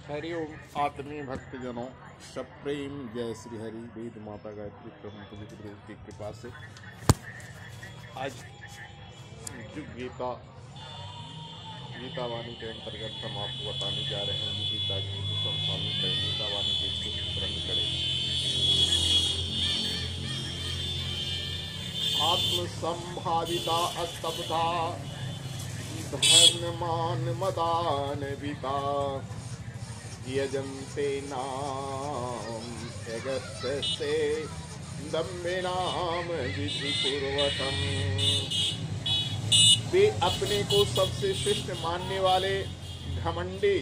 हरिओम आत्मीय भक्तजनों, सब प्रेम जय श्री हरि। वेद माता गायत्री प्रमुख गुरु की कृपा से आज युग गीता वाणी के अंतर्गत हम आपको बताने जा रहे हैं कि गीता जी को समझाने करें, गीता वाणी के स्मरण करें। आत्म संभाविता अस्तब्धा धर्म मान मदान विता यजन्ते नाम अगस्त्य दम्भेनाम विधिपूर्वकम्। वे अपने को सबसे श्रेष्ठ मानने वाले घमंडी,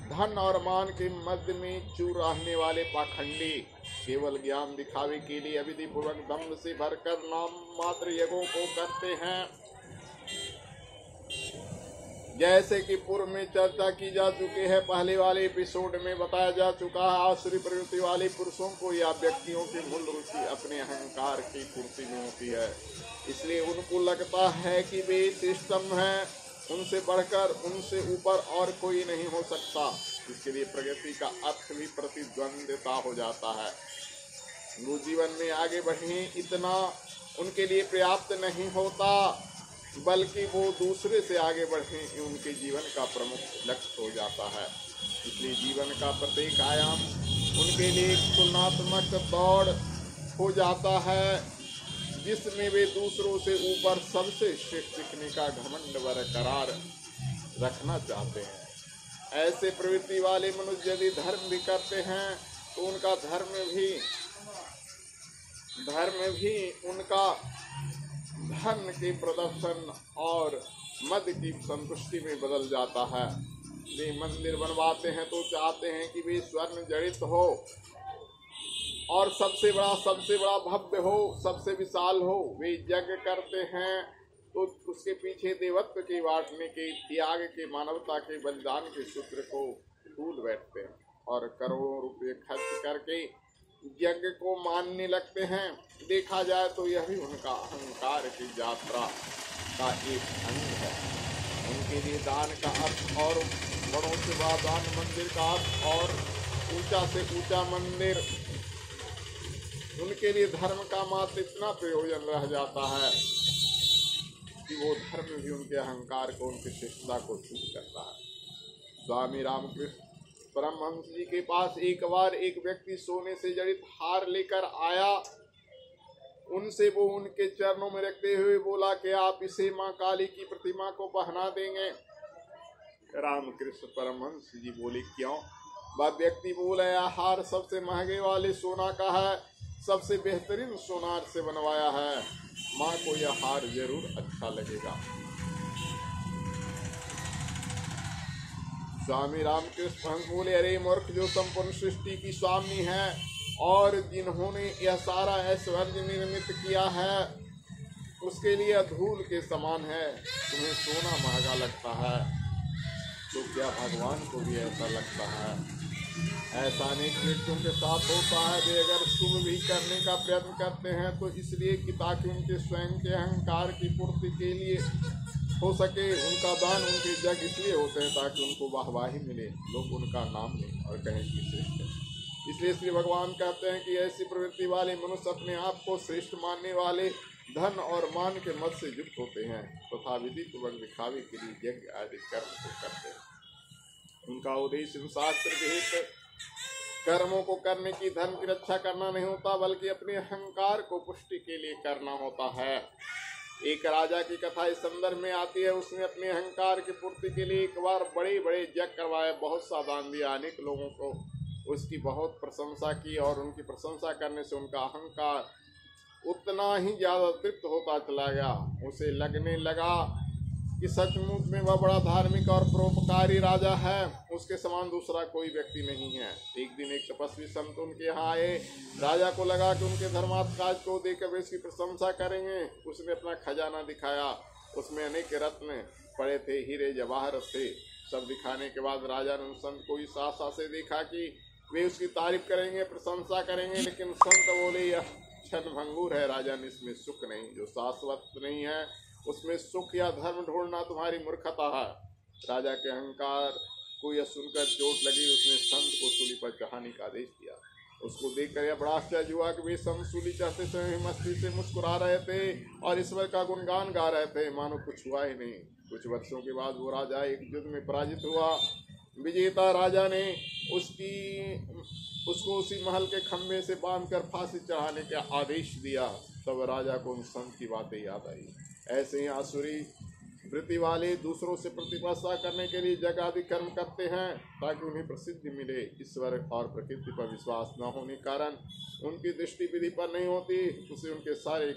धन और मान के मध्य में चूर रहने वाले पाखंडी, केवल ज्ञान दिखावे के लिए अविधि पूर्वक दम्भ से भरकर नाम मात्र यज्ञों को करते हैं। जैसे कि पूर्व में चर्चा की जा चुकी है, पहले वाले एपिसोड में बताया जा चुका है, आसुरी प्रवृत्ति वाले पुरुषों को या व्यक्तियों की मूल रुचि अपने अहंकार की पूर्ति में होती है। इसलिए उनको लगता है कि वे श्रेष्ठतम हैं, उनसे बढ़कर उनसे ऊपर और कोई नहीं हो सकता। इसके लिए प्रगति का अर्थ भी प्रतिद्वंद्विता हो जाता है। वो जीवन में आगे बढ़े इतना उनके लिए पर्याप्त नहीं होता, बल्कि वो दूसरे से आगे बढ़े उनके जीवन का प्रमुख लक्ष्य हो जाता है। इसलिए जीवन का प्रत्येक आयाम उनके लिए एक तुलनात्मक दौड़ हो जाता है, जिसमें वे दूसरों से ऊपर सबसे श्रेष्ठ दिखने का घमंड बरकरार रखना चाहते हैं। ऐसे प्रवृत्ति वाले मनुष्य यदि धर्म भी करते हैं तो उनका धर्म भी उनका धन के प्रदर्शन और मद की संतुष्टि में बदल जाता है। वे मंदिर बनवाते हैं तो चाहते हैं कि वे स्वर्ण जड़ित हो और सबसे बड़ा भव्य हो, सबसे विशाल हो। वे यज्ञ करते हैं तो उसके पीछे देवत्व के बांटने के, त्याग के, मानवता के बलिदान के सूत्र को भूल बैठते हैं और करोड़ों रुपए खर्च करके यज्ञ को मानने लगते हैं। देखा जाए तो यह भी उनका अहंकार की यात्रा का एक अंग है। उनके लिए दान का अर्थ और बड़ों से बड़ा दान, मंदिर का अर्थ और ऊंचा से ऊंचा मंदिर, उनके लिए धर्म का मात्र इतना प्रयोजन रह जाता है कि वो धर्म भी उनके अहंकार को, उनकी शिष्टता को छूट करता है। स्वामी रामकृष्ण परमहंस जी के पास एक बार एक व्यक्ति सोने से जड़ित हार लेकर आया। उनसे वो उनके चरणों में रखते हुए बोला कि आप इसे माँ काली की प्रतिमा को पहना देंगे। रामकृष्ण परमहंस जी बोले क्यों? वह व्यक्ति बोला यह हार सबसे महंगे वाले सोना का है, सबसे बेहतरीन सोनार से बनवाया है, माँ को यह हार जरूर अच्छा लगेगा। स्वामी रामकृष्ण हंस बोले अरे मूर्ख, जो संपूर्ण सृष्टि की स्वामी है और जिन्होंने यह सारा ऐश्वर्य निर्मित किया है उसके लिए धूल के समान है, तुम्हें सोना महंगा लगता है तो क्या भगवान को भी ऐसा लगता है? ऐसा अनेक व्यक्तियों के साथ होता है। वे अगर शुभ भी करने का प्रयत्न करते हैं तो इसलिए कि ताकि उनके स्वयं के अहंकार की पूर्ति के लिए हो सके। उनका दान, उनके यज्ञ इसलिए होते हैं ताकि उनको वाहवाही मिले, लोग उनका नाम लें और कहें कि श्रेष्ठ है। इसलिए श्री भगवान कहते हैं कि ऐसी प्रवृत्ति वाले मनुष्य अपने आप को श्रेष्ठ मानने वाले धन और मान के मद से युक्त होते हैं तथा विधि पूर्वक दिखावे के लिए यज्ञ आदि कर्म को करते हैं। उनका उद्देश्य इन शास्त्र विहित कर्मों को करने की, धर्म की रक्षा करना नहीं होता, बल्कि अपने अहंकार को पुष्टि के लिए करना होता है। एक राजा की कथा इस संदर्भ में आती है। उसने अपने अहंकार की पूर्ति के लिए एक बार बड़े बड़े यज्ञ करवाए, बहुत सा दान दिया, अनेक लोगों को उसकी बहुत प्रशंसा की और उनकी प्रशंसा करने से उनका अहंकार उतना ही ज्यादा तृप्त होता चला गया। उसे लगने लगा कि सचमुच में वह बड़ा धार्मिक और परोपकारी राजा है, उसके समान दूसरा कोई व्यक्ति नहीं है। एक दिन एक तपस्वी संत उनके यहाँ आए। राजा को लगा कि उनके धर्मार्थ काज को देखकर वे इसकी प्रशंसा करेंगे। उसने अपना खजाना दिखाया, उसमें अनेक रत्न पड़े थे, हीरे जवाहरत थे। सब दिखाने के बाद राजा ने उन संत को इस आशा से देखा कि वे उसकी तारीफ करेंगे, प्रशंसा करेंगे, लेकिन संत बोले यह क्षणभंगुर है, राजा ने इसमें सुख नहीं, जो शाश्वत नहीं है उसमें सुख या धर्म ढूंढना तुम्हारी मूर्खता है। राजा के अहंकार को यह सुनकर चोट लगी। उसने संत को सूली पर चढ़ाने का आदेश दिया। उसको देखकर यह बड़ा आश्चर्य हुआ कि वे संत सूली चढ़ते समय मस्ती से मुस्कुरा रहे थे और ईश्वर का गुणगान गा रहे थे, मानो कुछ हुआ ही नहीं। कुछ वर्षों के बाद वो राजा एक युद्ध में पराजित हुआ। विजेता राजा ने उसको उसी महल के खंभे से बांधकर फांसी चढ़ाने का आदेश दिया। तब राजा को उन संत की बातें याद आई। ऐसे ही आसुरी वृत्ति वाले दूसरों से प्रतिस्पर्धा करने के लिए जगादि कर्म करते हैं ताकि उन्हें प्रसिद्धि मिले। ईश्वर और प्रकृति पर विश्वास न होने के कारण उनकी दृष्टि विधि पर नहीं होती, उससे उनके सारे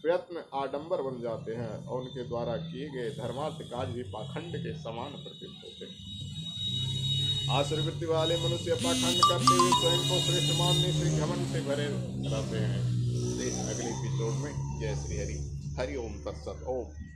प्रयत्न आडंबर बन जाते हैं और उनके द्वारा किए गए धर्मार्थ कार्य भी पाखंड के समान प्रतीत होते हैं। आसुरी वृत्ति वाले मनुष्य पाखंड करते हुए स्वयं को श्रेष्ठ मानने से घमंड से भरे रहते हैं। अगले एपिसोड में जय श्री हरि। हरि ओम तत्सत। ओम।